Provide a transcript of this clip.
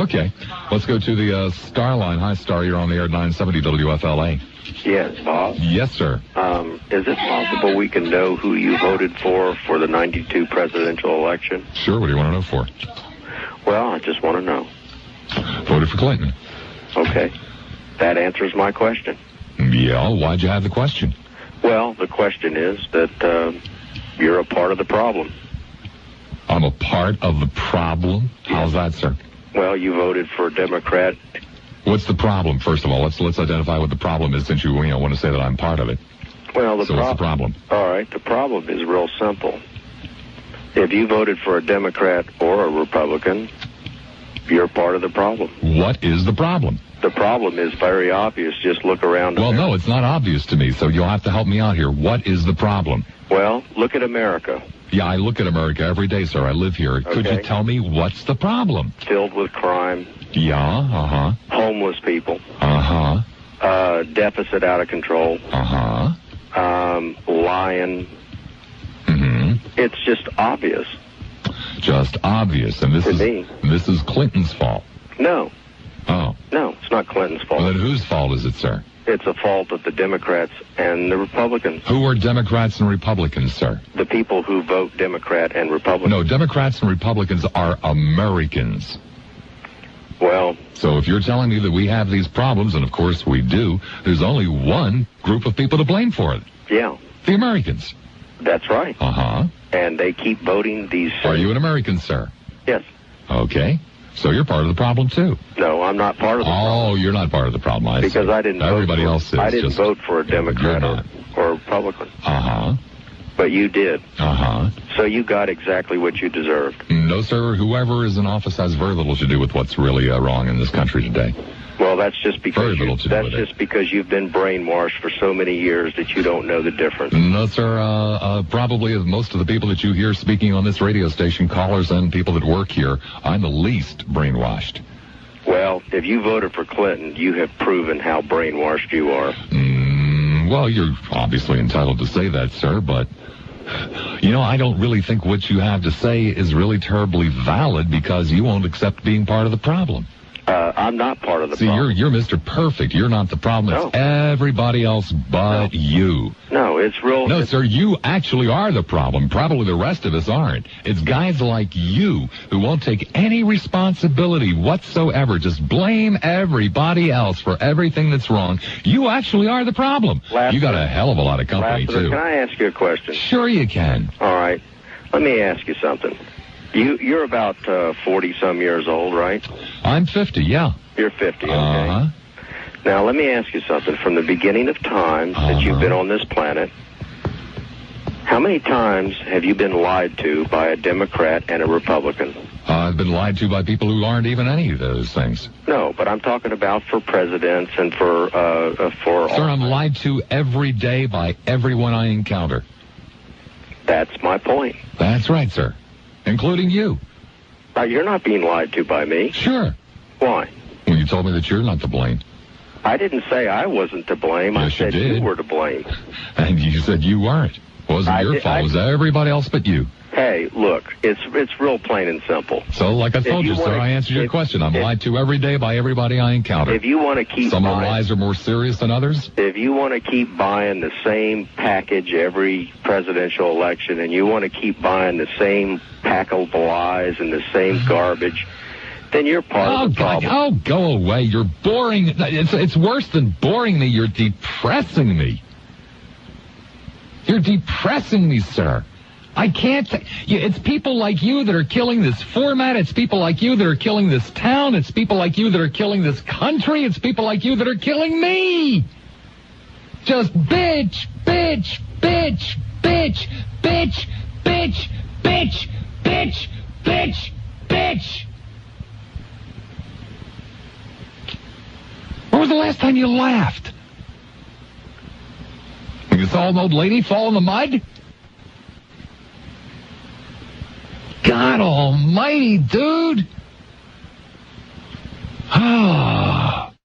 Okay. Let's go to the Star line. Hi, Star. You're on the air at 970 WFLA. Yes, Bob. Yes, sir. Is it possible we can know who you voted for the 92 presidential election? Sure. What do you want to know for? Well, I just want to know. Voted for Clinton. Okay. That answers my question. Yeah. Why'd you have the question? Well, the question is that you're a part of the problem. I'm a part of the problem? How's that, sir? Well, you voted for a Democrat. What's the problem? First of all, let's identify what the problem is, since you want to say that I'm part of it. Well, what's the problem? All right, the problem is real simple. If you voted for a Democrat or a Republican, you're part of the problem. What is the problem? The problem is very obvious. Just look around. Well, no, it's not obvious to me, so you'll have to help me out here. What is the problem? Well, look at America. Yeah, I look at America every day, sir. I live here. Okay. Could you tell me what's the problem? Filled with crime. Yeah, uh-huh. Homeless people. Uh-huh. Deficit out of control. Uh-huh. Lying. Mm-hmm. It's just obvious. Just obvious. And this is Clinton's fault. No. Oh. No, it's not Clinton's fault. Well, then whose fault is it, sir? It's a fault of the Democrats and the Republicans. Who are Democrats and Republicans, sir? The people who vote Democrat and Republican. No, Democrats and Republicans are Americans. Well... So if you're telling me that we have these problems, and of course we do, there's only one group of people to blame for it. Yeah. The Americans. That's right. Uh-huh. And they keep voting these... Are you an American, sir? Yes. Okay. So you're part of the problem, too. No, I'm not part of the problem. Oh, you're not part of the problem, I see. Because I didn't Everybody else is. I didn't vote for a Democrat or a Republican. Uh-huh. But you did. Uh-huh. So you got exactly what you deserved. No, sir. Whoever is in office has very little to do with what's really wrong in this country today. Well, that's just because because you've been brainwashed for so many years that you don't know the difference. No, sir. Probably most of the people that you hear speaking on this radio station, callers and people that work here, I'm the least brainwashed. Well, if you voted for Clinton, you have proven how brainwashed you are. Well, you're obviously entitled to say that, sir, but... I don't really think what you have to say is really terribly valid because you won't accept being part of the problem. I'm not part of the problem. See, you're Mr. Perfect. You're not the problem. No. It's everybody else but you. No, it's real. No, sir, you actually are the problem. Probably the rest of us aren't. It's guys like you who won't take any responsibility whatsoever. Just blame everybody else for everything that's wrong. You actually are the problem. You got a hell of a lot of company, Lassiter, too. Can I ask you a question? Sure you can. All right. Let me ask you something. You're about 40-some years old, right? I'm 50, yeah. You're 50, okay. Uh-huh. Now, let me ask you something. From the beginning of time that you've been on this planet, how many times have you been lied to by a Democrat and a Republican? I've been lied to by people who aren't even any of those things. No, but I'm talking about for presidents and for Sir, I'm lied to every day by everyone I encounter. That's my point. That's right, sir. Including you. You're not being lied to by me. Sure. Why? Well, you told me that you're not to blame. I didn't say I wasn't to blame. Yes, I said you were to blame. And you said you weren't. It wasn't your fault. It was everybody else but you. Hey, look, it's real plain and simple. So, like I told you, sir, I answered your question. I'm lied to every day by everybody I encounter. If you want to keep Some lies are more serious than others. If you want to keep buying the same package every presidential election, and you want to keep buying the same pack of lies and the same garbage, then you're part of the problem. Oh, go away. You're boring. It's worse than boring me. You're depressing me. You're depressing me, sir. I can't... It's people like you that are killing this format. It's people like you that are killing this town. It's people like you that are killing this country. It's people like you that are killing me. Just bitch, bitch, bitch, bitch, bitch, bitch, bitch, bitch, bitch, bitch. When was the last time you laughed? You saw an old lady fall in the mud? God almighty, dude. Oh.